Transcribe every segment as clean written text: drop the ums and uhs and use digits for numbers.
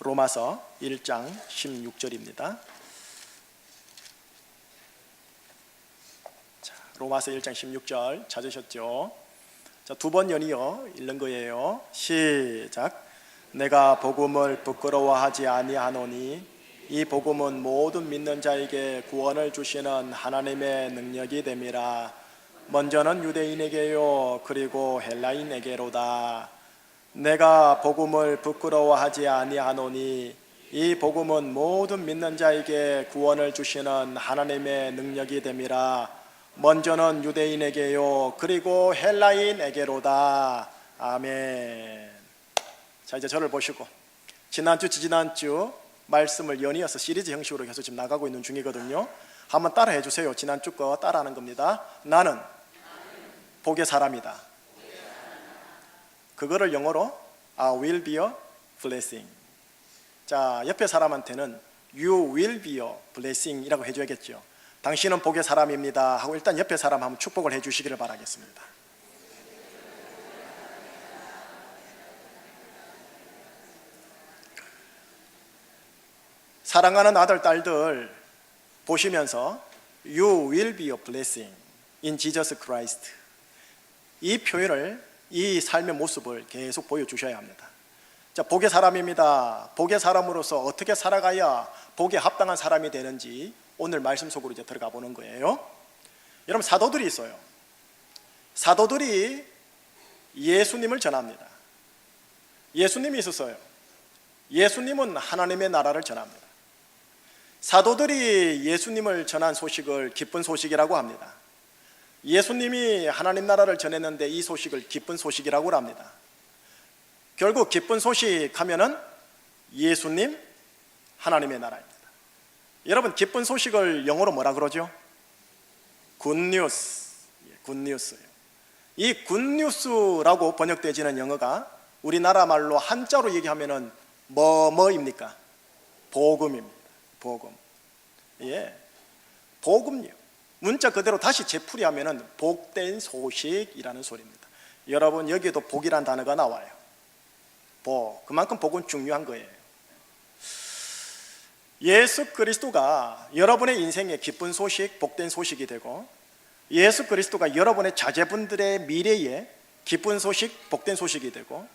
로마서 1장 16절입니다. 자, 로마서 1장 16절 찾으셨죠? 자, 두 번 연이어 읽는 거예요. 시작. 내가 복음을 부끄러워하지 아니하노니 이 복음은 모든 믿는 자에게 구원을 주시는 하나님의 능력이 됨이라. 먼저는 유대인에게요 그리고 헬라인에게로다. 내가 복음을 부끄러워하지 아니하노니 이 복음은 모든 믿는 자에게 구원을 주시는 하나님의 능력이 됨이라. 먼저는 유대인에게요 그리고 헬라인에게로다. 아멘. 자, 이제 저를 보시고, 지난주 지지난주 말씀을 연이어서 시리즈 형식으로 계속 지금 나가고 있는 중이거든요. 한번 따라해 주세요. 지난주 거 따라하는 겁니다. 나는 복의 사람이다. 그거를 영어로 I will be a blessing. 자, 옆에 사람한테는 You will be a blessing 이라고 해줘야겠죠. 당신은 복의 사람입니다 하고 일단 옆에 사람 한번 축복을 해주시기를 바라겠습니다. 사랑하는 아들, 딸들 보시면서 You will be a blessing in Jesus Christ, 이 표현을, 이 삶의 모습을 계속 보여주셔야 합니다. 자, 복의 사람입니다. 복의 사람으로서 어떻게 살아가야 복에 합당한 사람이 되는지 오늘 말씀 속으로 이제 들어가 보는 거예요. 여러분, 사도들이 있어요. 사도들이 예수님을 전합니다. 예수님이 있었어요. 예수님은 하나님의 나라를 전합니다. 사도들이 예수님을 전한 소식을 기쁜 소식이라고 합니다. 예수님이 하나님 나라를 전했는데 이 소식을 기쁜 소식이라고 합니다. 결국 기쁜 소식 하면은 예수님, 하나님의 나라입니다. 여러분, 기쁜 소식을 영어로 뭐라 그러죠? 굿뉴스. 굿뉴스예요. 이 굿뉴스라고 번역되지는 영어가 우리나라 말로 한자로 얘기하면은 뭐입니까? 복음입니다. 복음. 예. 복음요. 문자 그대로 다시 재풀이하면은 복된 소식이라는 소리입니다. 여러분, 여기에도 복이란 단어가 나와요. 복. 그만큼 복은 중요한 거예요. 예수 그리스도가 여러분의 인생의 기쁜 소식, 복된 소식이 되고, 예수 그리스도가 여러분의 자제분들의 미래에 기쁜 소식, 복된 소식이 되고,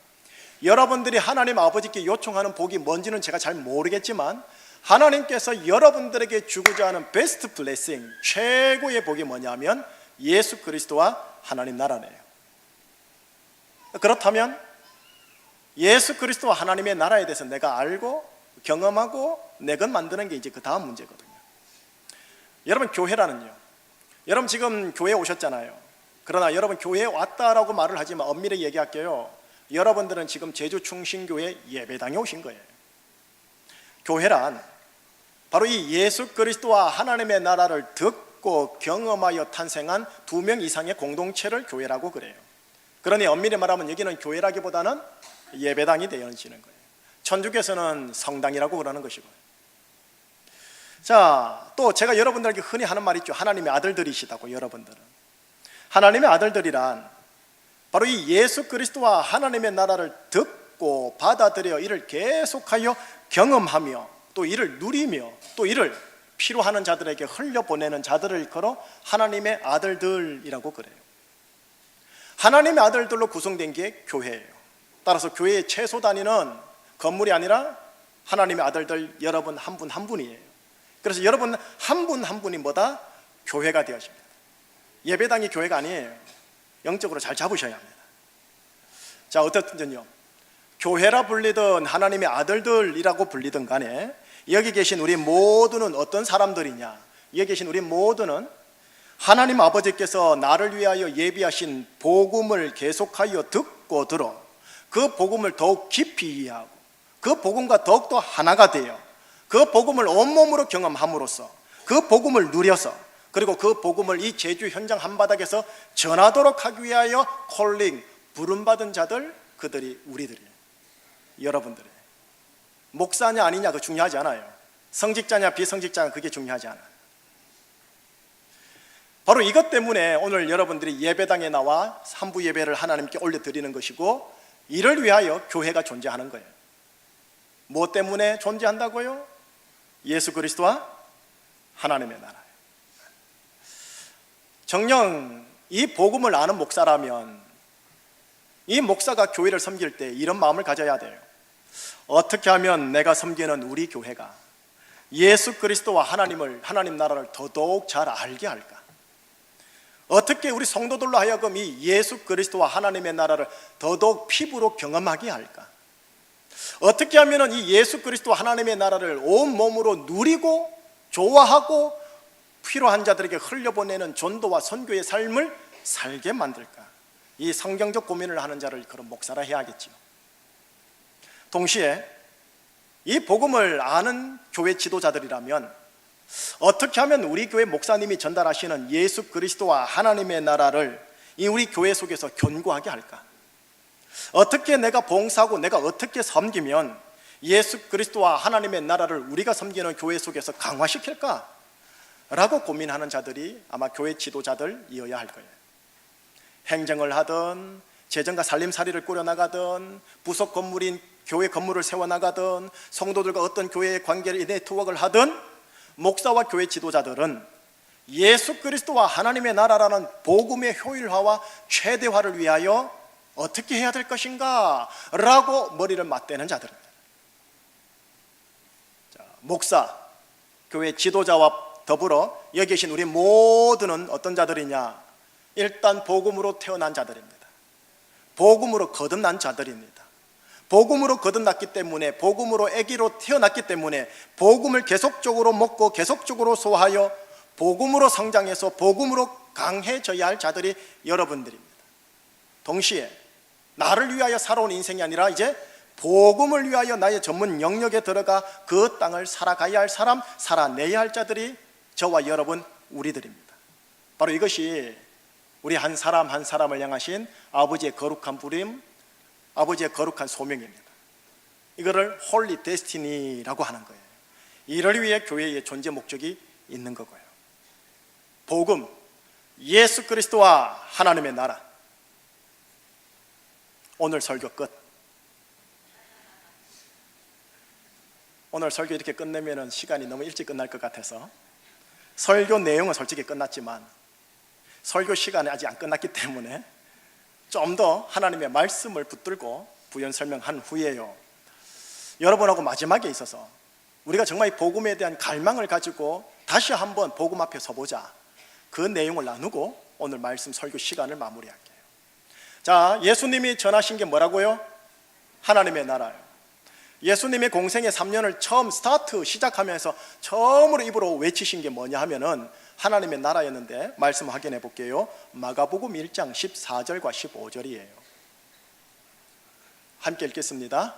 여러분들이 하나님 아버지께 요청하는 복이 뭔지는 제가 잘 모르겠지만 하나님께서 여러분들에게 주고자 하는 베스트 블레싱, 최고의 복이 뭐냐면 예수 그리스도와 하나님 나라네요. 그렇다면 예수 그리스도와 하나님의 나라에 대해서 내가 알고 경험하고 내 것 만드는 게 이제 그 다음 문제거든요. 여러분, 교회라는요, 여러분 지금 교회에 오셨잖아요. 그러나 여러분 교회에 왔다라고 말을 하지만 엄밀히 얘기할게요. 여러분들은 지금 제주 충신교회 예배당에 오신 거예요. 교회란 바로 이 예수 그리스도와 하나님의 나라를 듣고 경험하여 탄생한 2명 이상의 공동체를 교회라고 그래요. 그러니 엄밀히 말하면 여기는 교회라기보다는 예배당이 되어지는 거예요. 천주교에서는 성당이라고 그러는 것이고. 자, 또 제가 여러분들에게 흔히 하는 말 있죠. 하나님의 아들들이시다고. 여러분들은 하나님의 아들들이란 바로 이 예수 그리스도와 하나님의 나라를 듣고 받아들여 이를 계속하여 경험하며 또 이를 누리며 또 이를 필요하는 자들에게 흘려보내는 자들을 일컬어 하나님의 아들들이라고 그래요. 하나님의 아들들로 구성된 게 교회예요. 따라서 교회의 최소 단위는 건물이 아니라 하나님의 아들들 여러분 한 분 한 분이에요. 그래서 여러분 한 분 한 분이 뭐다? 교회가 되어집니다. 예배당이 교회가 아니에요. 영적으로 잘 잡으셔야 합니다. 자, 어떻든요, 교회라 불리든 하나님의 아들들이라고 불리든 간에 여기 계신 우리 모두는 어떤 사람들이냐? 여기 계신 우리 모두는 하나님 아버지께서 나를 위하여 예비하신 복음을 계속하여 듣고 들어 그 복음을 더욱 깊이 이해하고 그 복음과 더욱더 하나가 되어 그 복음을 온몸으로 경험함으로써 그 복음을 누려서 그리고 그 복음을 이 제주 현장 한바닥에서 전하도록 하기 위하여 콜링, 부름받은 자들, 그들이 우리들이에요. 여러분들이에요. 목사냐 아니냐 그거 중요하지 않아요. 성직자냐 비성직자냐 그게 중요하지 않아요. 바로 이것 때문에 오늘 여러분들이 예배당에 나와 산부 예배를 하나님께 올려드리는 것이고 이를 위하여 교회가 존재하는 거예요. 뭐 때문에 존재한다고요? 예수 그리스도와 하나님의 나라예요. 정녕 이 복음을 아는 목사라면 이 목사가 교회를 섬길 때 이런 마음을 가져야 돼요. 어떻게 하면 내가 섬기는 우리 교회가 예수 그리스도와 하나님 나라를 더더욱 잘 알게 할까? 어떻게 우리 성도들로 하여금 이 예수 그리스도와 하나님의 나라를 더더욱 피부로 경험하게 할까? 어떻게 하면 이 예수 그리스도와 하나님의 나라를 온 몸으로 누리고 좋아하고 필요한 자들에게 흘려보내는 전도와 선교의 삶을 살게 만들까? 이 성경적 고민을 하는 자를 그런 목사라 해야겠죠. 동시에 이 복음을 아는 교회 지도자들이라면 어떻게 하면 우리 교회 목사님이 전달하시는 예수 그리스도와 하나님의 나라를 이 우리 교회 속에서 견고하게 할까? 어떻게 내가 봉사하고 내가 어떻게 섬기면 예수 그리스도와 하나님의 나라를 우리가 섬기는 교회 속에서 강화시킬까? 라고 고민하는 자들이 아마 교회 지도자들이어야 할 거예요. 행정을 하든 재정과 살림살이를 꾸려나가든 부속 건물인 교회 건물을 세워나가든 성도들과 어떤 교회의 관계를 네트워크를 하든 목사와 교회 지도자들은 예수 그리스도와 하나님의 나라라는 복음의 효율화와 최대화를 위하여 어떻게 해야 될 것인가? 라고 머리를 맞대는 자들입니다. 목사, 교회 지도자와 더불어 여기 계신 우리 모두는 어떤 자들이냐? 일단 복음으로 태어난 자들입니다. 복음으로 거듭난 자들입니다. 복음으로 거듭났기 때문에, 복음으로 아기로 태어났기 때문에 복음을 계속적으로 먹고 계속적으로 소화하여 복음으로 성장해서 복음으로 강해져야 할 자들이 여러분들입니다. 동시에 나를 위하여 살아온 인생이 아니라 이제 복음을 위하여 나의 전문 영역에 들어가 그 땅을 살아가야 할 사람, 살아내야 할 자들이 저와 여러분 우리들입니다. 바로 이것이 우리 한 사람 한 사람을 향하신 아버지의 거룩한 부름, 아버지의 거룩한 소명입니다. 이거를 홀리 데스티니라고 하는 거예요. 이를 위해 교회의 존재 목적이 있는 거고요. 복음, 예수 그리스도와 하나님의 나라. 오늘 설교 끝. 오늘 설교 이렇게 끝내면 시간이 너무 일찍 끝날 것 같아서 설교 내용은 솔직히 끝났지만 설교 시간이 아직 안 끝났기 때문에 좀 더 하나님의 말씀을 붙들고 부연 설명한 후에요, 여러분하고 마지막에 있어서 우리가 정말 이 복음에 대한 갈망을 가지고 다시 한번 복음 앞에 서보자, 그 내용을 나누고 오늘 말씀 설교 시간을 마무리할게요. 자, 예수님이 전하신 게 뭐라고요? 하나님의 나라요. 예수님의 공생의 3년을 처음 시작하면서 처음으로 입으로 외치신 게 뭐냐 하면은 하나님의 나라였는데, 말씀 확인해 볼게요. 마가복음 1장 14절과 15절이에요. 함께 읽겠습니다.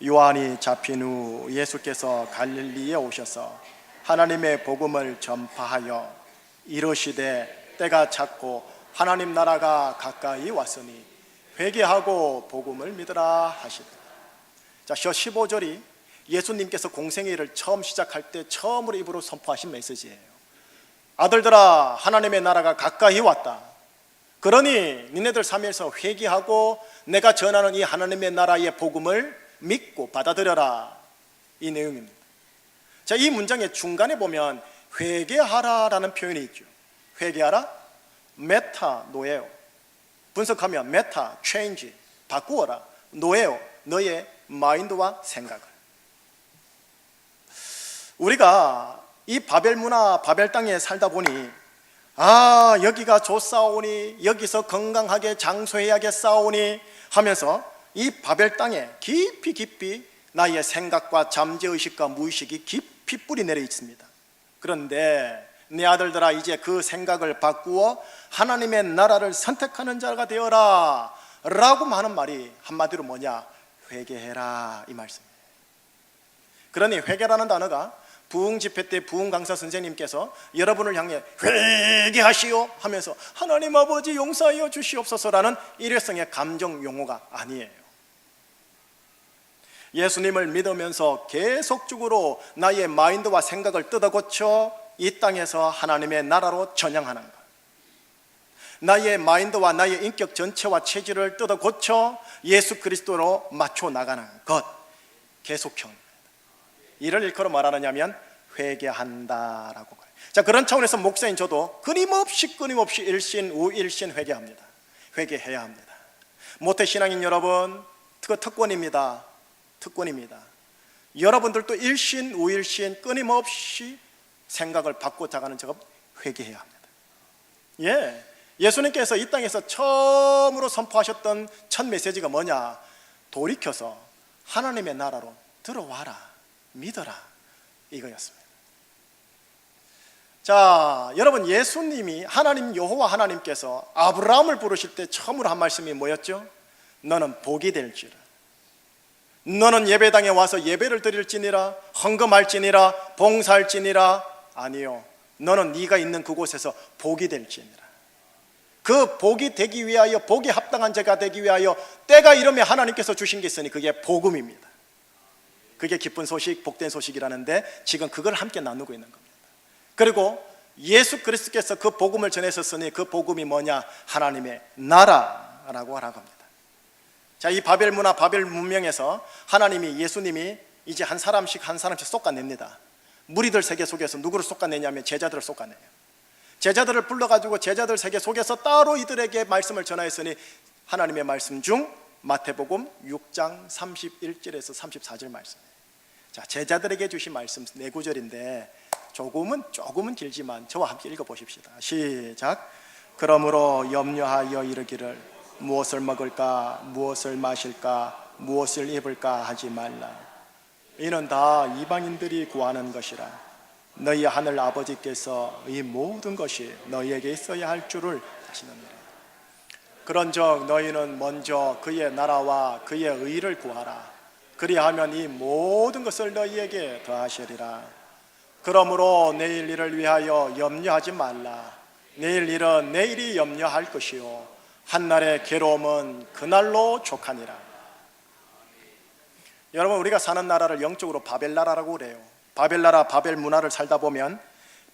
요한이 잡힌 후 예수께서 갈릴리에 오셔서 하나님의 복음을 전파하여 이르시되 때가 찼고 하나님 나라가 가까이 왔으니 회개하고 복음을 믿으라 하시더라. 자, 15절이 예수님께서 공생의 일을 처음 시작할 때 처음으로 입으로 선포하신 메시지예요. 아들들아, 하나님의 나라가 가까이 왔다. 그러니 니네들 삶에서 회개하고 내가 전하는 이 하나님의 나라의 복음을 믿고 받아들여라, 이 내용입니다. 자, 이 문장의 중간에 보면 회개하라라는 표현이 있죠. 회개하라, 메타 노예요. 분석하면 메타, 체인지, 바꾸어라, 노예요, 너의 마인드와 생각을. 우리가 이 바벨 문화, 바벨 땅에 살다 보니 여기가 좋사오니, 여기서 건강하게 장수해야겠사오니 하면서 이 바벨 땅에 깊이 나의 생각과 잠재의식과 무의식이 깊이 뿌리 내려 있습니다. 그런데 내 아들들아, 이제 그 생각을 바꾸어 하나님의 나라를 선택하는 자가 되어라 라고 하는 말이 한마디로 뭐냐? 회개해라, 이 말씀이에요. 그러니 회개라는 단어가 부흥 집회 때 부흥 강사 선생님께서 여러분을 향해 회개하시오 하면서 하나님 아버지 용서하여 주시옵소서라는 일회성의 감정 용어가 아니에요. 예수님을 믿으면서 계속적으로 나의 마인드와 생각을 뜯어고쳐 이 땅에서 하나님의 나라로 전향하는 것, 나의 마인드와 나의 인격 전체와 체질을 뜯어고쳐 예수 그리스도로 맞춰 나가는 것, 계속형. 이를 일컬어 말하느냐면 회개한다라고 그래요. 자, 그런 차원에서 목사인 저도 끊임없이 일신 우일신 회개합니다. 회개해야 합니다. 모태신앙인 여러분, 특권입니다. 특권입니다. 여러분들도 일신 우일신 끊임없이 생각을 바꿔자가는 작업 회개해야 합니다. 예, 예수님께서 이 땅에서 처음으로 선포하셨던 첫 메시지가 뭐냐? 돌이켜서 하나님의 나라로 들어와라, 믿어라, 이거였습니다. 자, 여러분, 예수님이 하나님 여호와 하나님께서 아브라함을 부르실 때 처음으로 한 말씀이 뭐였죠? 너는 복이 될지라. 너는 예배당에 와서 예배를 드릴지니라, 헌금할지니라, 봉사할지니라. 아니요, 너는 네가 있는 그곳에서 복이 될지니라. 그 복이 되기 위하여, 복이 합당한 자가 되기 위하여 때가 이르면 하나님께서 주신 게 있으니 그게 복음입니다. 그게 기쁜 소식, 복된 소식이라는데 지금 그걸 함께 나누고 있는 겁니다. 그리고 예수 그리스도께서 그 복음을 전했었으니 그 복음이 뭐냐? 하나님의 나라라고 하라고 합니다. 자, 이 바벨 문화, 바벨 문명에서 하나님이, 예수님이 이제 한 사람씩 쏟아냅니다. 무리들 세계 속에서 누구를 쏟아내냐면 제자들을 쏟아내요. 제자들을 불러가지고 제자들 세계 속에서 따로 이들에게 말씀을 전하였으니 하나님의 말씀 중 마태복음 6장 31절에서 34절 말씀이에요. 자, 제자들에게 주신 말씀 4구절인데 조금은 길지만 저와 함께 읽어보십시다. 시작. 그러므로 염려하여 이르기를 무엇을 먹을까, 무엇을 마실까, 무엇을 입을까 하지 말라. 이는 다 이방인들이 구하는 것이라. 너희 하늘 아버지께서 이 모든 것이 너희에게 있어야 할 줄을 아시느니라. 그런즉 너희는 먼저 그의 나라와 그의 의를 구하라. 그리하면 이 모든 것을 너희에게 더하시리라. 그러므로 내일 일을 위하여 염려하지 말라. 내일 일은 내일이 염려할 것이요 한날의 괴로움은 그날로 족하니라. 여러분, 우리가 사는 나라를 영적으로 바벨 나라라고 그래요. 바벨 나라, 바벨 문화를 살다 보면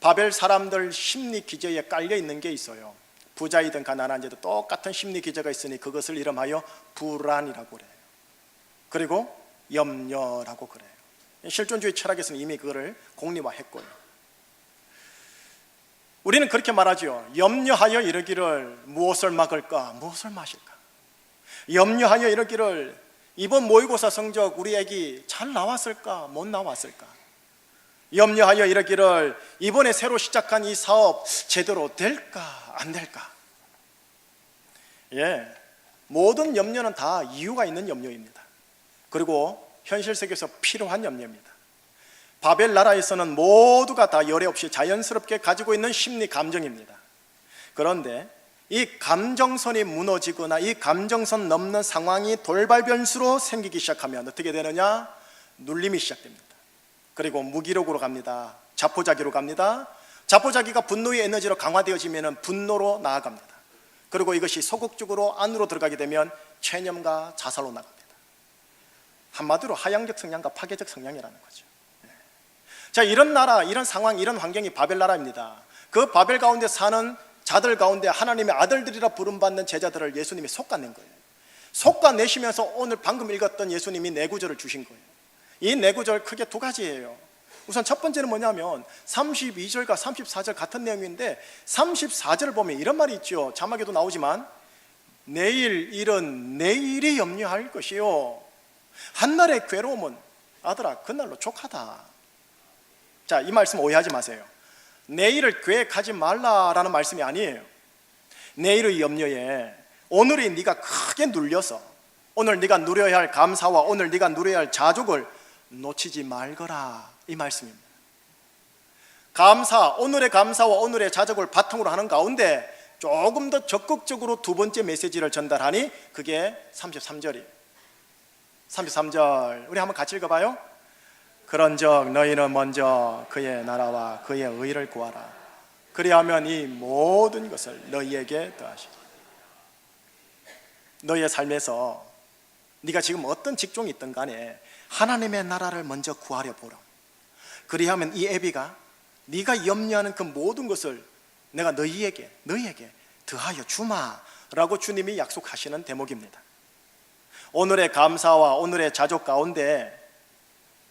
바벨 사람들 심리 기저에 깔려 있는 게 있어요. 부자이든 가난한지도 똑같은 심리 기저가 있으니 그것을 이름하여 불안이라고 그래요. 그리고 염려라고 그래요. 실존주의 철학에서는 이미 그거를 공리화했고요. 우리는 그렇게 말하죠. 염려하여 이르기를 무엇을 먹을까, 무엇을 마실까. 염려하여 이르기를 이번 모의고사 성적 우리 애기 잘 나왔을까, 못 나왔을까. 염려하여 이르기를 이번에 새로 시작한 이 사업 제대로 될까, 안 될까. 예, 모든 염려는 다 이유가 있는 염려입니다. 그리고 현실 세계에서 필요한 염려입니다. 바벨 나라에서는 모두가 다 열애 없이 자연스럽게 가지고 있는 심리 감정입니다. 그런데 이 감정선이 무너지거나 이 감정선 넘는 상황이 돌발 변수로 생기기 시작하면 어떻게 되느냐? 눌림이 시작됩니다. 그리고 무기력으로 갑니다. 자포자기로 갑니다. 자포자기가 분노의 에너지로 강화되어지면 분노로 나아갑니다. 그리고 이것이 소극적으로 안으로 들어가게 되면 체념과 자살로 나갑니다. 한마디로 하향적 성향과 파괴적 성향이라는 거죠. 자, 이런 나라, 이런 상황, 이런 환경이 바벨 나라입니다. 그 바벨 가운데 사는 자들 가운데 하나님의 아들들이라 부름받는 제자들을 예수님이 솎아낸 거예요. 솎아내시면서 오늘 방금 읽었던 예수님이 4구절을 주신 거예요. 이 4구절 크게 2가지예요. 우선 첫 번째는 뭐냐면 32절과 34절 같은 내용인데 34절을 보면 이런 말이 있죠. 자막에도 나오지만 내일 일은 내일이 염려할 것이요 한날의 괴로움은 아들아 그날로 족하다. 자, 이 말씀 오해하지 마세요. 내일을 계획하지 말라라는 말씀이 아니에요. 내일의 염려에 오늘이 네가 크게 눌려서 오늘 네가 누려야 할 감사와 오늘 네가 누려야 할 자족을 놓치지 말거라, 이 말씀입니다. 감사, 오늘의 감사와 오늘의 자족을 바탕으로 하는 가운데 조금 더 적극적으로 2번째 메시지를 전달하니 그게 33절이에요. 33절 우리 한번 같이 읽어봐요. 그런즉 너희는 먼저 그의 나라와 그의 의를 구하라. 그리하면 이 모든 것을 너희에게 더하시리라. 너희의 삶에서 네가 지금 어떤 직종이 있든 간에 하나님의 나라를 먼저 구하려 보라. 그리하면 이 애비가 네가 염려하는 그 모든 것을 내가 너희에게 더하여 주마라고 주님이 약속하시는 대목입니다. 오늘의 감사와 오늘의 자족 가운데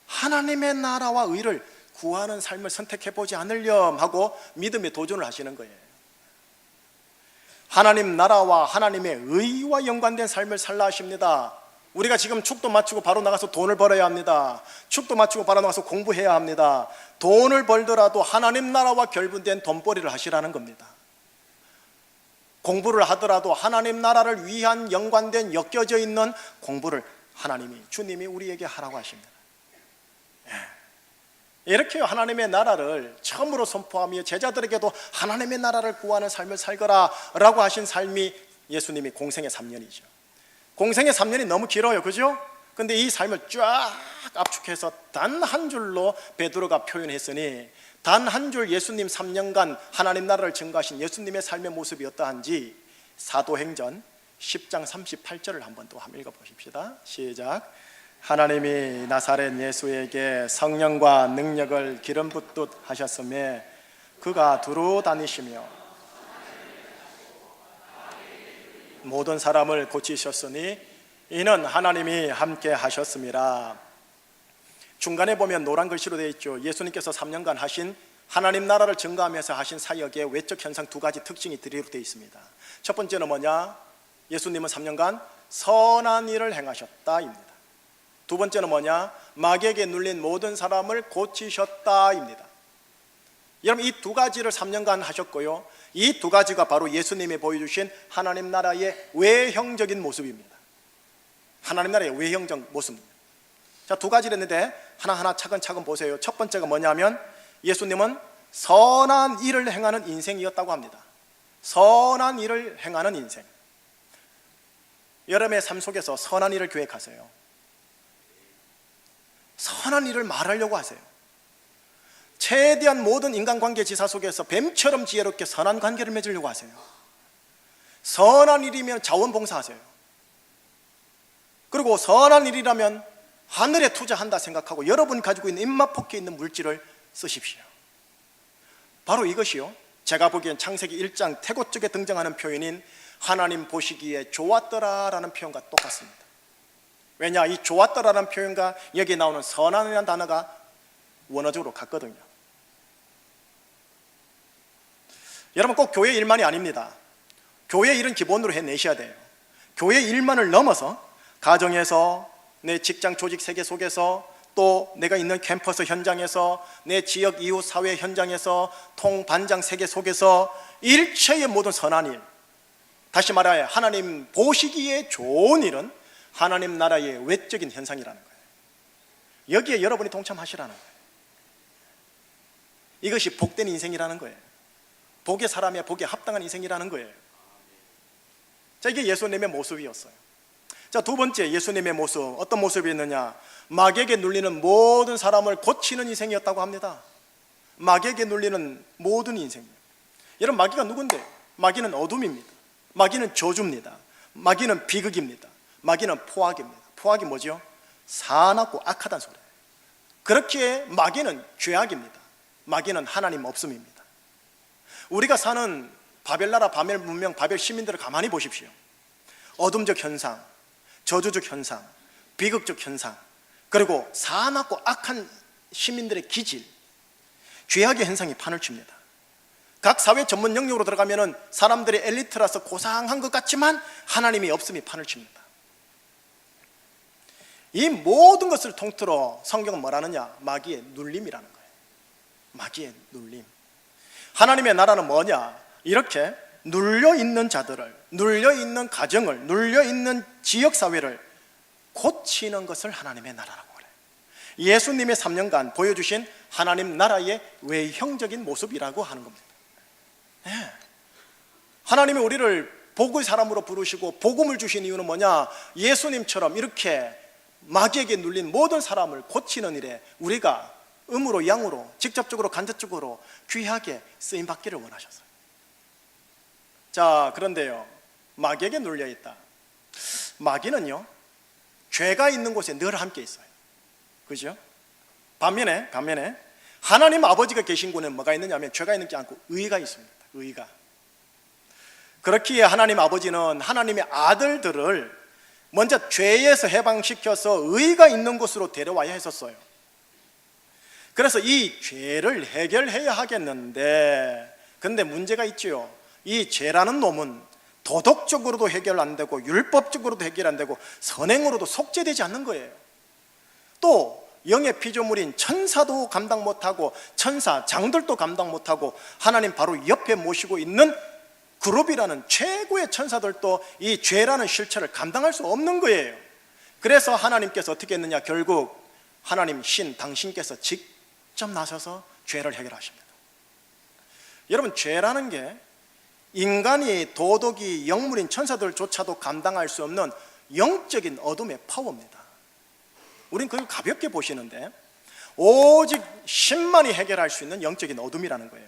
하나님의 나라와 의를 구하는 삶을 선택해보지 않으렴 하고 믿음에 도전을 하시는 거예요. 하나님 나라와 하나님의 의와 연관된 삶을 살라 하십니다. 우리가 지금 축도 마치고 바로 나가서 돈을 벌어야 합니다. 축도 마치고 바로 나가서 공부해야 합니다. 돈을 벌더라도 하나님 나라와 결부된 돈벌이를 하시라는 겁니다. 공부를 하더라도 하나님 나라를 위한 연관된 엮여져 있는 공부를 주님이 우리에게 하라고 하십니다. 이렇게 하나님의 나라를 처음으로 선포하며 제자들에게도 하나님의 나라를 구하는 삶을 살거라 라고 하신 삶이 예수님이 공생의 3년이죠. 공생의 3년이 너무 길어요, 그죠? 근데 이 삶을 쫙 압축해서 단 한 줄로 베드로가 표현했으니, 단 한 줄 예수님 3년간 하나님 나라를 증거하신 예수님의 삶의 모습이 어떠한지 사도행전 10장 38절을 한번 또 읽어보십시다. 시작. 하나님이 나사렛 예수에게 성령과 능력을 기름 붓듯 하셨으며 그가 두루 다니시며 모든 사람을 고치셨으니 이는 하나님이 함께 하셨습니다. 중간에 보면 노란 글씨로 되어 있죠. 예수님께서 3년간 하신 하나님 나라를 증거하면서 하신 사역의 외적 현상 두 가지 특징이 드리로 되어 있습니다. 첫 번째는 뭐냐? 예수님은 3년간 선한 일을 행하셨다입니다. 두 번째는 뭐냐? 마귀에게 눌린 모든 사람을 고치셨다입니다. 여러분, 이 두 가지를 3년간 하셨고요, 이 두 가지가 바로 예수님이 보여주신 하나님 나라의 외형적인 모습입니다. 하나님 나라의 외형적 모습입니다. 자, 두 가지를 했는데 하나하나 차근차근 보세요. 첫 번째가 뭐냐면 예수님은 선한 일을 행하는 인생이었다고 합니다. 선한 일을 행하는 인생. 여러분의 삶 속에서 선한 일을 계획하세요. 선한 일을 말하려고 하세요. 최대한 모든 인간관계 지사 속에서 뱀처럼 지혜롭게 선한 관계를 맺으려고 하세요. 선한 일이면 자원봉사하세요. 그리고 선한 일이라면 하늘에 투자한다 생각하고 여러분 가지고 있는 입맛 포켓에 있는 물질을 쓰십시오. 바로 이것이요, 제가 보기엔 창세기 1장 태고 쪽에 등장하는 표현인 하나님 보시기에 좋았더라라는 표현과 똑같습니다. 왜냐? 이 좋았더라라는 표현과 여기에 나오는 선한이라는 단어가 원어적으로 같거든요. 여러분, 꼭 교회 일만이 아닙니다. 교회 일은 기본으로 해내셔야 돼요. 교회 일만을 넘어서 가정에서, 내 직장 조직 세계 속에서, 또 내가 있는 캠퍼스 현장에서, 내 지역 이웃 사회 현장에서, 통반장 세계 속에서 일체의 모든 선한 일, 다시 말하여 하나님 보시기에 좋은 일은 하나님 나라의 외적인 현상이라는 거예요. 여기에 여러분이 동참하시라는 거예요. 이것이 복된 인생이라는 거예요. 복의 사람이야 복에 합당한 인생이라는 거예요. 자, 이게 예수님의 모습이었어요. 자, 두 번째 예수님의 모습, 어떤 모습이었느냐? 마귀에게 눌리는 모든 사람을 고치는 인생이었다고 합니다. 마귀에게 눌리는 모든 인생이에요. 여러분, 마귀가 누군데? 마귀는 어둠입니다. 마귀는 저주입니다. 마귀는 비극입니다. 마귀는 포악입니다. 포악이 뭐죠? 사납고 악하다는 소리예요. 그렇기에 마귀는 죄악입니다. 마귀는 하나님 없음입니다. 우리가 사는 바벨나라, 바벨 문명, 바벨 시민들을 가만히 보십시오. 어둠적 현상, 저주적 현상, 비극적 현상, 그리고 사납고 악한 시민들의 기질, 죄악의 현상이 판을 칩니다. 각 사회 전문 영역으로 들어가면은 사람들의 엘리트라서 고상한 것 같지만 하나님이 없음이 판을 칩니다. 이 모든 것을 통틀어 성경은 뭐라느냐? 마귀의 눌림이라는 거예요. 마귀의 눌림. 하나님의 나라는 뭐냐? 이렇게 눌려있는 자들을, 눌려있는 가정을, 눌려있는 지역사회를 고치는 것을 하나님의 나라라고 그래요. 예수님의 3년간 보여주신 하나님 나라의 외형적인 모습이라고 하는 겁니다. 네. 하나님이 우리를 복의 사람으로 부르시고 복음을 주신 이유는 뭐냐? 예수님처럼 이렇게 마귀에게 눌린 모든 사람을 고치는 일에 우리가 음으로 양으로 직접적으로 간접적으로 귀하게 쓰임받기를 원하셨어요. 자, 그런데요, 마귀에게 눌려있다. 마귀는요, 죄가 있는 곳에 늘 함께 있어요. 그죠? 반면에 하나님 아버지가 계신 곳에 뭐가 있느냐 하면 죄가 있는 게 않고 의가 있습니다. 의가. 그렇기에 하나님 아버지는 하나님의 아들들을 먼저 죄에서 해방시켜서 의가 있는 곳으로 데려와야 했었어요. 그래서 이 죄를 해결해야 하겠는데, 근데 문제가 있지요. 이 죄라는 놈은 도덕적으로도 해결 안 되고 율법적으로도 해결 안 되고 선행으로도 속죄되지 않는 거예요. 또 영의 피조물인 천사도 감당 못하고 천사, 장들도 감당 못하고 하나님 바로 옆에 모시고 있는 그룹이라는 최고의 천사들도 이 죄라는 실체를 감당할 수 없는 거예요. 그래서 하나님께서 어떻게 했느냐, 결국 하나님 신 당신께서 직접 나서서 죄를 해결하십니다. 여러분, 죄라는 게 인간이 도덕이 영물인 천사들조차도 감당할 수 없는 영적인 어둠의 파워입니다. 우린 그걸 가볍게 보시는데 오직 신만이 해결할 수 있는 영적인 어둠이라는 거예요.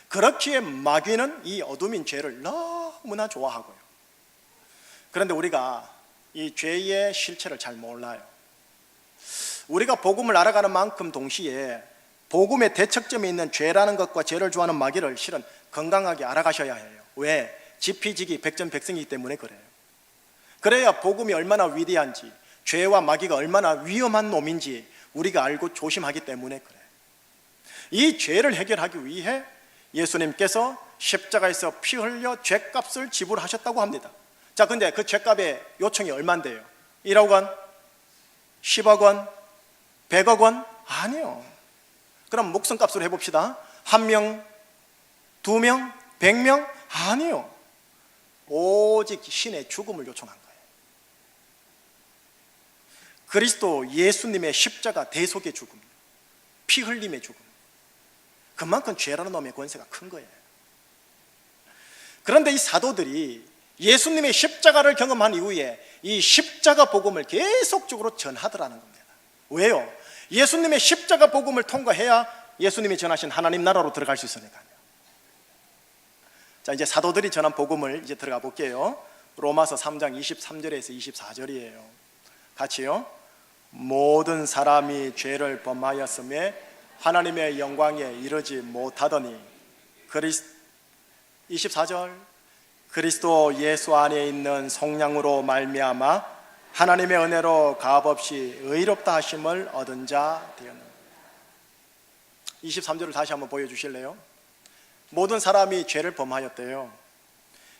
그렇기에 마귀는 이 어둠인 죄를 너무나 좋아하고요. 그런데 우리가 이 죄의 실체를 잘 몰라요. 우리가 복음을 알아가는 만큼 동시에 복음의 대척점에 있는 죄라는 것과 죄를 좋아하는 마귀를 실은 건강하게 알아가셔야 해요. 왜? 지피지기 백전백승이기 때문에 그래요. 그래야 복음이 얼마나 위대한지, 죄와 마귀가 얼마나 위험한 놈인지 우리가 알고 조심하기 때문에 그래요. 이 죄를 해결하기 위해 예수님께서 십자가에서 피 흘려 죄값을 지불하셨다고 합니다. 자, 근데 그 죄값의 요청이 얼만데요? 1억 원? 10억 원? 100억 원? 아니요. 그럼 목숨값으로 해봅시다. 1명? 2명? 100명? 아니요. 오직 신의 죽음을 요청한 거예요. 그리스도 예수님의 십자가 대속의 죽음, 피 흘림의 죽음, 그만큼 죄라는 놈의 권세가 큰 거예요. 그런데 이 사도들이 예수님의 십자가를 경험한 이후에 이 십자가 복음을 계속적으로 전하더라는 겁니다. 왜요? 예수님의 십자가 복음을 통과해야 예수님이 전하신 하나님 나라로 들어갈 수 있으니까요. 자, 이제 사도들이 전한 복음을 이제 들어가 볼게요. 로마서 3장 23절에서 24절이에요. 같이요. 모든 사람이 죄를 범하였음에 하나님의 영광에 이르지 못하더니 24절, 그리스도 예수 안에 있는 성령으로 말미암아 하나님의 은혜로 값없이 의롭다 하심을 얻은 자 되었느니라. 23절을 다시 한번 보여주실래요? 모든 사람이 죄를 범하였대요.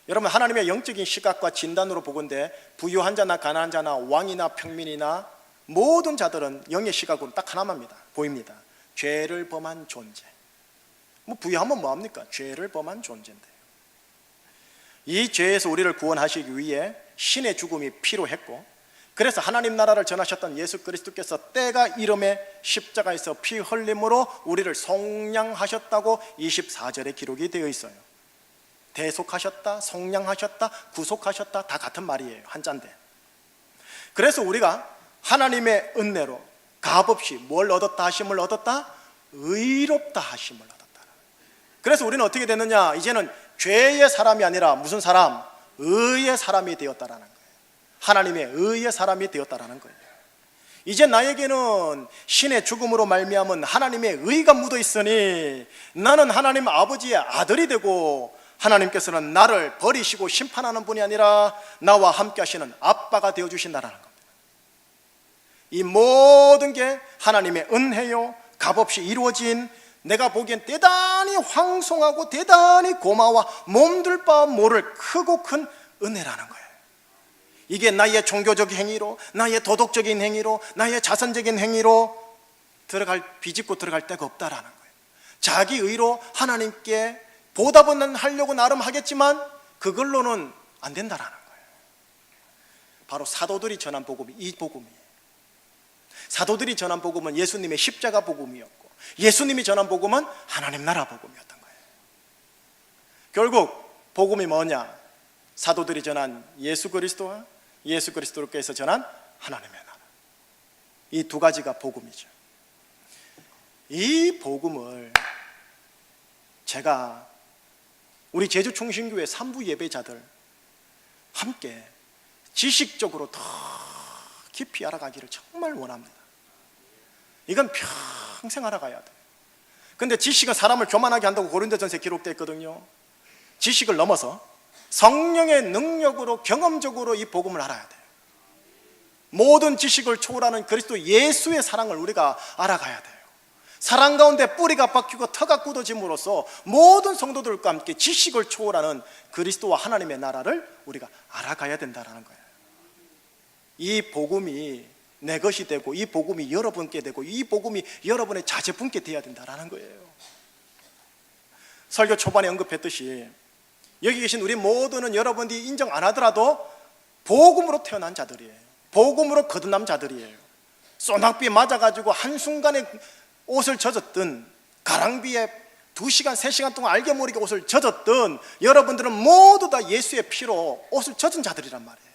여러분, 하나님의 영적인 시각과 진단으로 보건대 부유한 자나 가난한 자나 왕이나 평민이나 모든 자들은 영의 시각으로 딱 하나만입니다. 보입니다. 죄를 범한 존재. 뭐 부유하면 뭐합니까? 죄를 범한 존재인데요. 이 죄에서 우리를 구원하시기 위해 신의 죽음이 필요했고, 그래서 하나님 나라를 전하셨던 예수 그리스도께서 때가 이름에 십자가에서 피 흘림으로 우리를 속량하셨다고 24절에 기록이 되어 있어요. 대속하셨다, 속량하셨다, 구속하셨다, 다 같은 말이에요. 한자인데. 그래서 우리가 하나님의 은혜로 값없이 뭘 얻었다 하심을 얻었다? 의롭다 하심을 얻었다. 그래서 우리는 어떻게 됐느냐? 이제는 죄의 사람이 아니라 무슨 사람? 의의 사람이 되었다라는 거예요. 하나님의 의의 사람이 되었다라는 거예요. 이제 나에게는 신의 죽음으로 말미암은 하나님의 의가 묻어 있으니 나는 하나님 아버지의 아들이 되고, 하나님께서는 나를 버리시고 심판하는 분이 아니라 나와 함께 하시는 아빠가 되어주신다라는 겁니다. 이 모든 게 하나님의 은혜요, 값없이 이루어진, 내가 보기엔 대단히 황송하고 대단히 고마워 몸둘 바 모를 크고 큰 은혜라는 거예요. 이게 나의 종교적 행위로, 나의 도덕적인 행위로, 나의 자선적인 행위로 비집고 들어갈 데가 없다라는 거예요. 자기 의로 하나님께 보답은 하려고 나름 하겠지만 그걸로는 안 된다라는 거예요. 바로 사도들이 전한 복음이 이 복음이에요. 사도들이 전한 복음은 예수님의 십자가 복음이었고, 예수님이 전한 복음은 하나님 나라 복음이었던 거예요. 결국 복음이 뭐냐? 사도들이 전한 예수 그리스도와 예수 그리스도께서 전한 하나님의 나라, 이 두 가지가 복음이죠. 이 복음을 제가 우리 제주총신교회 3부 예배자들 함께 지식적으로 더 깊이 알아가기를 정말 원합니다. 이건 평생 알아가야 돼요. 근데 지식은 사람을 교만하게 한다고 고린도전서에 기록되어 있거든요. 지식을 넘어서 성령의 능력으로 경험적으로 이 복음을 알아야 돼요. 모든 지식을 초월하는 그리스도 예수의 사랑을 우리가 알아가야 돼요. 사랑 가운데 뿌리가 박히고 터가 굳어짐으로써 모든 성도들과 함께 지식을 초월하는 그리스도와 하나님의 나라를 우리가 알아가야 된다는 거예요. 이 복음이 내 것이 되고, 이 복음이 여러분께 되고, 이 복음이 여러분의 자제분께 되어야 된다는 거예요. 설교 초반에 언급했듯이 여기 계신 우리 모두는 여러분들이 인정 안 하더라도 복음으로 태어난 자들이에요. 복음으로 거듭난 자들이에요. 소낙비에 맞아가지고 한순간에 옷을 젖었든, 가랑비에 2시간, 3시간 동안 알게 모르게 옷을 젖었든, 여러분들은 모두 다 예수의 피로 옷을 젖은 자들이란 말이에요.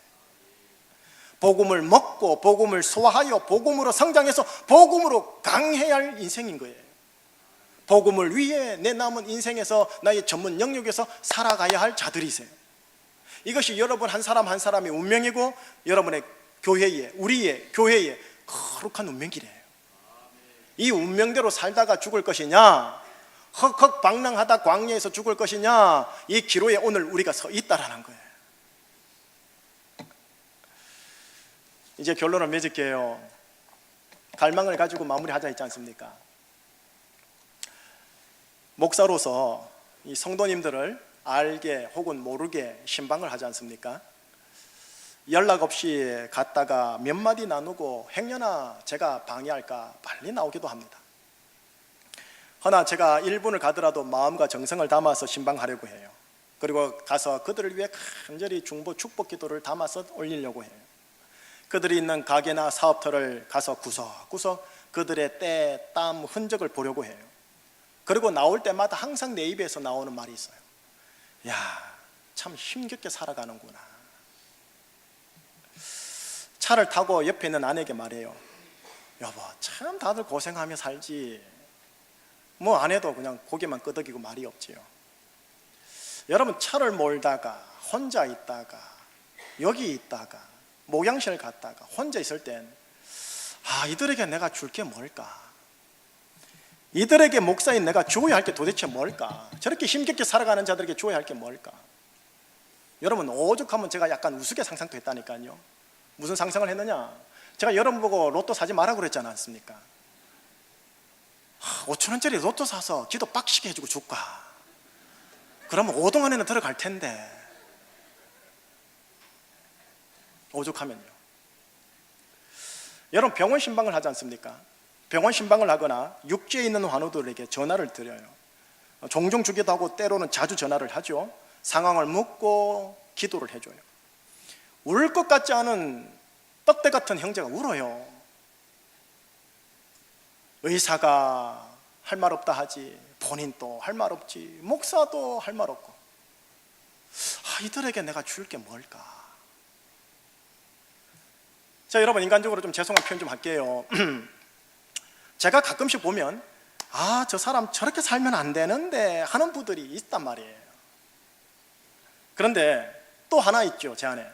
복음을 먹고 복음을 소화하여 복음으로 성장해서 복음으로 강해야 할 인생인 거예요. 복음을 위해 내 남은 인생에서 나의 전문 영역에서 살아가야 할 자들이세요. 이것이 여러분 한 사람 한 사람의 운명이고, 여러분의 교회의, 우리의 교회의 거룩한 운명이래요. 이 운명대로 살다가 죽을 것이냐, 헉헉 방랑하다 광야에서 죽을 것이냐, 이 기로에 오늘 우리가 서 있다라는 거예요. 이제 결론을 맺을게요. 갈망을 가지고 마무리하자 했지 않습니까? 목사로서 이 성도님들을 알게 혹은 모르게 신방을 하지 않습니까? 연락 없이 갔다가 몇 마디 나누고 행여나 제가 방해할까 빨리 나오기도 합니다. 허나 제가 1분을 가더라도 마음과 정성을 담아서 신방하려고 해요. 그리고 가서 그들을 위해 간절히 중보 축복 기도를 담아서 올리려고 해요. 그들이 있는 가게나 사업터를 가서 구석구석 그들의 때, 땀, 흔적을 보려고 해요. 그리고 나올 때마다 항상 내 입에서 나오는 말이 있어요. 야, 참 힘겹게 살아가는구나. 차를 타고 옆에 있는 아내에게 말해요. 여보, 참 다들 고생하며 살지. 뭐 안 해도 그냥 고개만 끄덕이고 말이 없지요. 여러분, 차를 몰다가 혼자 있다가 여기 있다가 목양실 갔다가 혼자 있을 땐 이들에게 내가 줄 게 뭘까? 이들에게 목사인 내가 주어야 할 게 도대체 뭘까? 저렇게 힘겹게 살아가는 자들에게 주어야 할 게 뭘까? 여러분, 오죽하면 제가 약간 우습게 상상도 했다니까요. 무슨 상상을 했느냐? 제가 여러분 보고 로또 사지 말라고 그랬지 않습니까? 5,000원짜리 로또 사서 기도 빡시게 해주고 줄까? 그러면 5등 안에는 들어갈 텐데. 오죽하면요. 여러분, 병원 신방을 하지 않습니까? 병원 신방을 하거나 육지에 있는 환우들에게 전화를 드려요. 종종 주기도 하고 때로는 자주 전화를 하죠. 상황을 묻고 기도를 해줘요. 울 것 같지 않은 떡대 같은 형제가 울어요. 의사가 할 말 없다 하지, 본인도 할 말 없지, 목사도 할 말 없고, 이들에게 내가 줄 게 뭘까? 자, 여러분, 인간적으로 좀 죄송한 표현 좀 할게요. 제가 가끔씩 보면 저 사람 저렇게 살면 안 되는데 하는 분들이 있단 말이에요. 그런데 또 하나 있죠, 제 안에.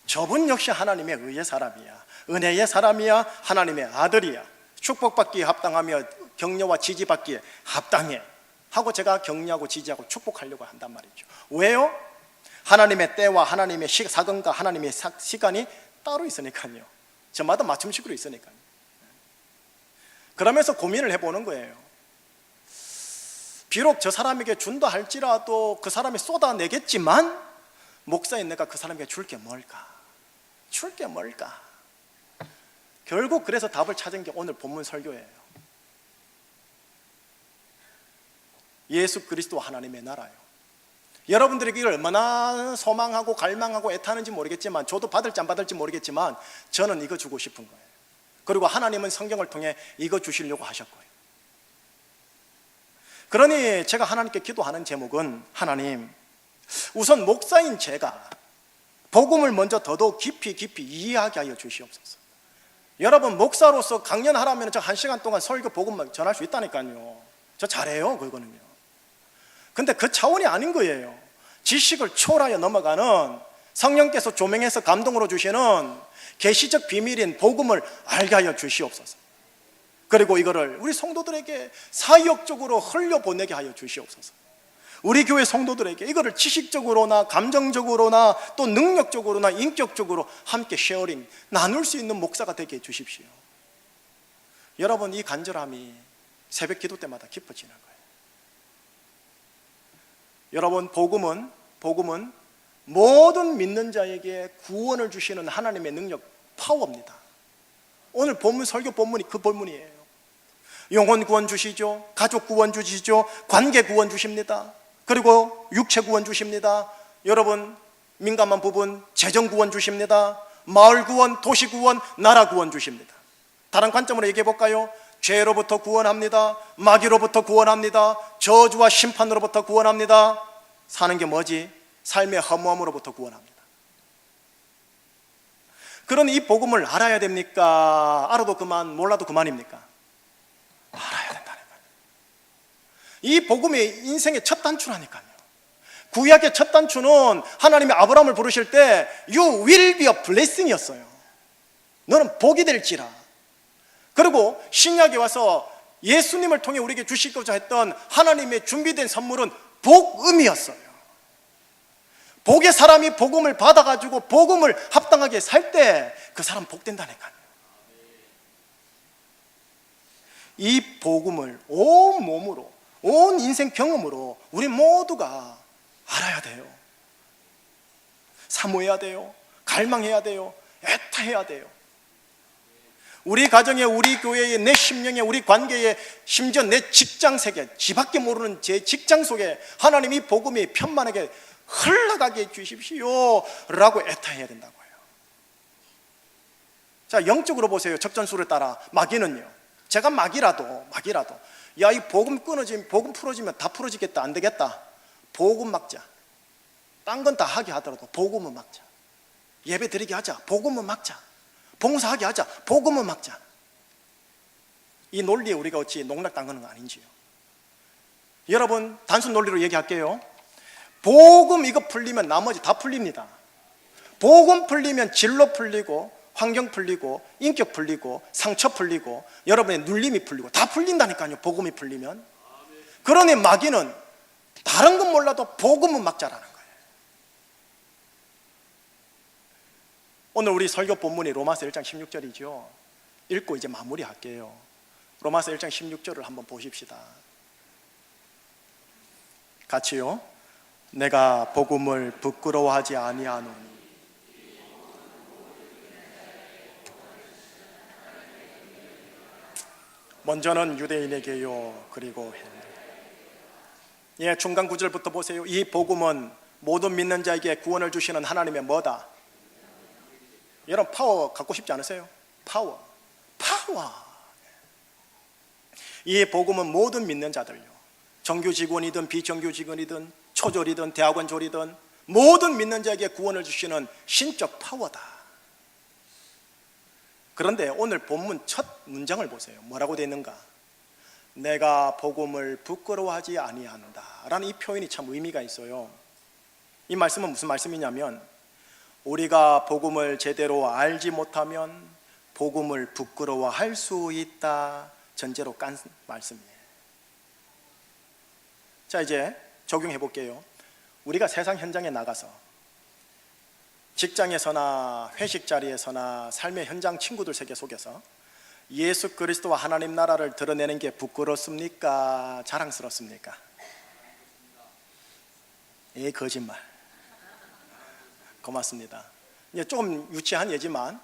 저분 역시 하나님의 의의 사람이야, 은혜의 사람이야, 하나님의 아들이야, 축복받기에 합당하며 격려와 지지받기에 합당해 하고 제가 격려하고 지지하고 축복하려고 한단 말이죠. 왜요? 하나님의 때와 하나님의 사건과 하나님의 시간이 따로 있으니까요. 저마다 맞춤식으로 있으니까요. 그러면서 고민을 해보는 거예요. 비록 저 사람에게 준다 할지라도 그 사람이 쏟아내겠지만, 목사인 내가 그 사람에게 줄 게 뭘까? 줄 게 뭘까? 결국 그래서 답을 찾은 게 오늘 본문 설교예요. 예수 그리스도와 하나님의 나라요. 여러분들에게 이걸 얼마나 소망하고 갈망하고 애타는지 모르겠지만, 저도 받을지 안 받을지 모르겠지만 저는 이거 주고 싶은 거예요. 그리고 하나님은 성경을 통해 이거 주시려고 하셨고요. 그러니 제가 하나님께 기도하는 제목은, 하나님, 우선 목사인 제가 복음을 먼저 더더욱 깊이 이해하게 하여 주시옵소서. 여러분, 목사로서 강연하라면 저 1시간 동안 설교 복음만 전할 수 있다니까요. 저 잘해요, 그거는요. 근데 그 차원이 아닌 거예요. 지식을 초월하여 넘어가는, 성령께서 조명해서 감동으로 주시는 계시적 비밀인 복음을 알게 하여 주시옵소서. 그리고 이거를 우리 성도들에게 사역적으로 흘려보내게 하여 주시옵소서. 우리 교회 성도들에게 이거를 지식적으로나 감정적으로나 또 능력적으로나 인격적으로 함께 쉐어링, 나눌 수 있는 목사가 되게 해 주십시오. 여러분, 이 간절함이 새벽 기도 때마다 깊어지는 거예요. 여러분, 복음은 모든 믿는 자에게 구원을 주시는 하나님의 능력, 파워입니다. 오늘 본문, 설교 본문이 그 본문이에요. 영혼 구원 주시죠. 가족 구원 주시죠. 관계 구원 주십니다. 그리고 육체 구원 주십니다. 여러분, 민감한 부분 재정 구원 주십니다. 마을 구원, 도시 구원, 나라 구원 주십니다. 다른 관점으로 얘기해 볼까요? 죄로부터 구원합니다. 마귀로부터 구원합니다. 저주와 심판으로부터 구원합니다. 사는 게 뭐지? 삶의 허무함으로부터 구원합니다. 그런 이 복음을 알아야 됩니까? 알아도 그만, 몰라도 그만입니까? 알아야 된다는 거예요. 이 복음이 인생의 첫 단추라니까요. 구약의 첫 단추는 하나님이 아브라함을 부르실 때 You will be a blessing이었어요. 너는 복이 될지라. 그리고 신약에 와서 예수님을 통해 우리에게 주시고자 했던 하나님의 준비된 선물은 복음이었어요. 복의 사람이 복음을 받아가지고 복음을 합당하게 살 때 그 사람 복된다니까요. 이 복음을 온 몸으로, 온 인생 경험으로 우리 모두가 알아야 돼요. 사모해야 돼요. 갈망해야 돼요. 애타해야 돼요. 우리 가정에, 우리 교회에, 내 심령에, 우리 관계에, 심지어 내 직장 세계, 지밖에 모르는 제 직장 속에 하나님이 복음이 편만하게 흘러가게 해주십시오 라고 애타해야 된다고요. 자, 영적으로 보세요. 적전수를 따라. 마귀는요, 제가 마귀라도 야, 이 복음 끊어지면, 복음 풀어지면 다 풀어지겠다, 안 되겠다, 복음 막자. 딴 건 다 하게 하더라도 복음은 막자. 예배 드리게 하자, 복음은 막자. 봉사하게 하자, 복음은 막자. 이 논리에 우리가 어찌 농락당하는 거 아닌지요. 여러분, 단순 논리로 얘기할게요. 복음 이거 풀리면 나머지 다 풀립니다. 복음 풀리면 진로 풀리고, 환경 풀리고, 인격 풀리고, 상처 풀리고, 여러분의 눌림이 풀리고, 다 풀린다니까요. 복음이 풀리면. 그러니 마귀는 다른 건 몰라도 복음은 막자라는 거예요. 오늘 우리 설교 본문이 로마서 1장 16절이죠. 읽고 이제 마무리할게요. 로마서 1장 16절을 한번 보십시다. 같이요. 내가 복음을 부끄러워하지 아니하노니. 먼저는 유대인에게요, 그리고 중간 구절부터 보세요. 이 복음은 모든 믿는 자에게 구원을 주시는 하나님의 뭐다? 여러분, 파워 갖고 싶지 않으세요? 파워. 이 복음은 모든 믿는 자들요, 정규직원이든 비정규직원이든 초졸이든 대학원 졸이든 모든 믿는 자에게 구원을 주시는 신적 파워다. 그런데 오늘 본문 첫 문장을 보세요. 뭐라고 되어 있는가? 내가 복음을 부끄러워하지 아니한다 라는 이 표현이 참 의미가 있어요. 이 말씀은 무슨 말씀이냐면, 우리가 복음을 제대로 알지 못하면 복음을 부끄러워할 수 있다 전제로 깐 말씀이에요. 자, 이제 적용해 볼게요. 우리가 세상 현장에 나가서 직장에서나 회식 자리에서나 삶의 현장 친구들 세계 속에서 예수 그리스도와 하나님 나라를 드러내는 게 부끄럽습니까? 자랑스럽습니까? 거짓말. 고맙습니다. 이제 조금 유치한 예지만,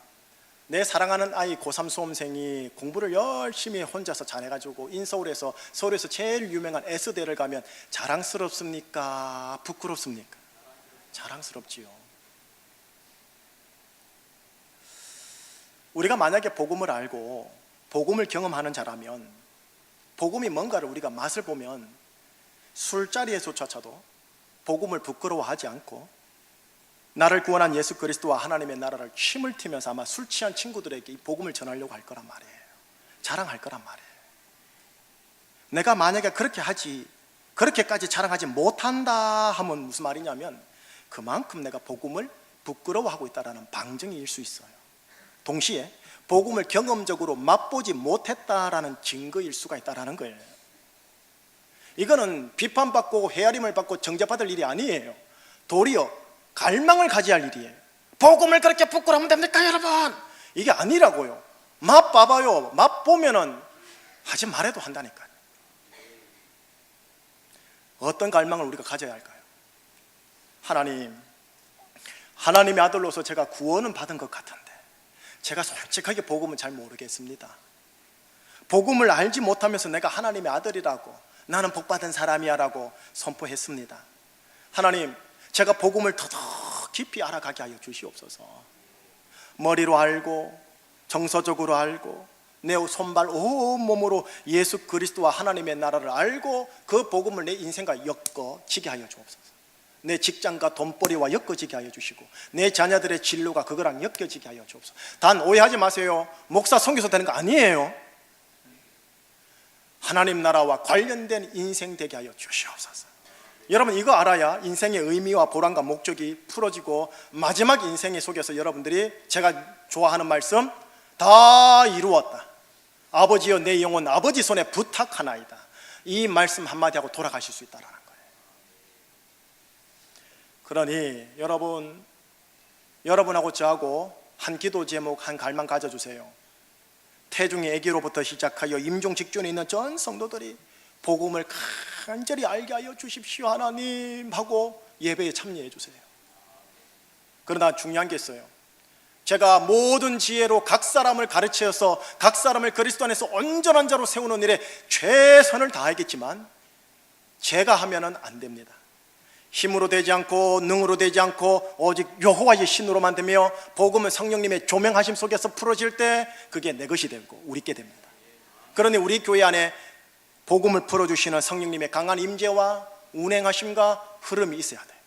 내 사랑하는 아이 고3 수험생이 공부를 열심히 혼자서 잘해가지고 서울에서 제일 유명한 S대를 가면 자랑스럽습니까? 부끄럽습니까? 자랑스럽지요. 우리가 만약에 복음을 알고 복음을 경험하는 자라면, 복음이 뭔가를 우리가 맛을 보면 술자리에서조차도 복음을 부끄러워하지 않고 나를 구원한 예수 그리스도와 하나님의 나라를 침을 튀면서 아마 술 취한 친구들에게 이 복음을 전하려고 할 거란 말이에요. 자랑할 거란 말이에요. 내가 만약에 그렇게까지 자랑하지 못한다 하면 무슨 말이냐면, 그만큼 내가 복음을 부끄러워하고 있다는 방증일 수 있어요. 동시에 복음을 경험적으로 맛보지 못했다라는 증거일 수가 있다는 거예요. 이거는 비판받고 헤아림을 받고 정죄받을 일이 아니에요. 도리어 갈망을 가져야 할 일이에요. 복음을 그렇게 부끄러우면 됩니까, 여러분? 이게 아니라고요. 맛 봐봐요. 맛 보면은 하지 말아도 한다니까요. 어떤 갈망을 우리가 가져야 할까요? 하나님의 아들로서 제가 구원은 받은 것 같은데 제가 솔직하게 복음은 잘 모르겠습니다. 복음을 알지 못하면서 내가 하나님의 아들이라고, 나는 복받은 사람이야 라고 선포했습니다. 하나님, 제가 복음을 더 깊이 알아가게 하여 주시옵소서. 머리로 알고 정서적으로 알고 내 손발 온몸으로 예수 그리스도와 하나님의 나라를 알고 그 복음을 내 인생과 엮어지게 하여 주옵소서. 내 직장과 돈벌이와 엮어지게 하여 주시고 내 자녀들의 진로가 그거랑 엮여지게 하여 주옵소서. 단 오해하지 마세요. 목사 선교사 되는 거 아니에요. 하나님 나라와 관련된 인생 되게 하여 주시옵소서. 여러분, 이거 알아야 인생의 의미와 보람과 목적이 풀어지고 마지막 인생의 속에서 여러분들이 제가 좋아하는 말씀, 다 이루었다, 아버지여 내 영혼 아버지 손에 부탁하나이다, 이 말씀 한마디 하고 돌아가실 수 있다는 거예요. 그러니 여러분하고 저하고 한 기도 제목, 한 갈망 가져주세요. 태중의 아기로부터 시작하여 임종 직전에 있는 전 성도들이 복음을 간절히 알게 하여 주십시오 하나님 하고 예배에 참여해 주세요. 그러나 중요한 게 있어요. 제가 모든 지혜로 각 사람을 가르쳐서 각 사람을 그리스도 안에서 온전한 자로 세우는 일에 최선을 다하겠지만 제가 하면은 안 됩니다. 힘으로 되지 않고 능으로 되지 않고 오직 여호와의 신으로만 되며 복음은 성령님의 조명하심 속에서 풀어질 때 그게 내 것이 되고 우리께 됩니다. 그러니 우리 교회 안에 복음을 풀어주시는 성령님의 강한 임재와 운행하심과 흐름이 있어야 돼요.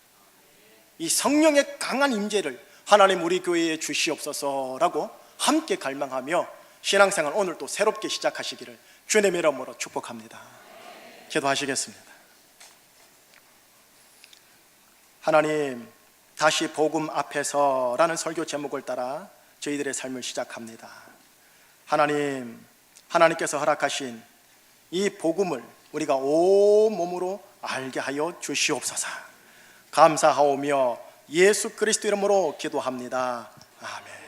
이 성령의 강한 임재를 하나님 우리 교회에 주시옵소서라고 함께 갈망하며 신앙생활 오늘 또 새롭게 시작하시기를 주님의 이름으로 축복합니다. 기도하시겠습니다. 하나님, 다시 복음 앞에서라는 설교 제목을 따라 저희들의 삶을 시작합니다. 하나님께서 허락하신 이 복음을 우리가 온몸으로 알게 하여 주시옵소서. 감사하오며 예수 그리스도 이름으로 기도합니다. 아멘.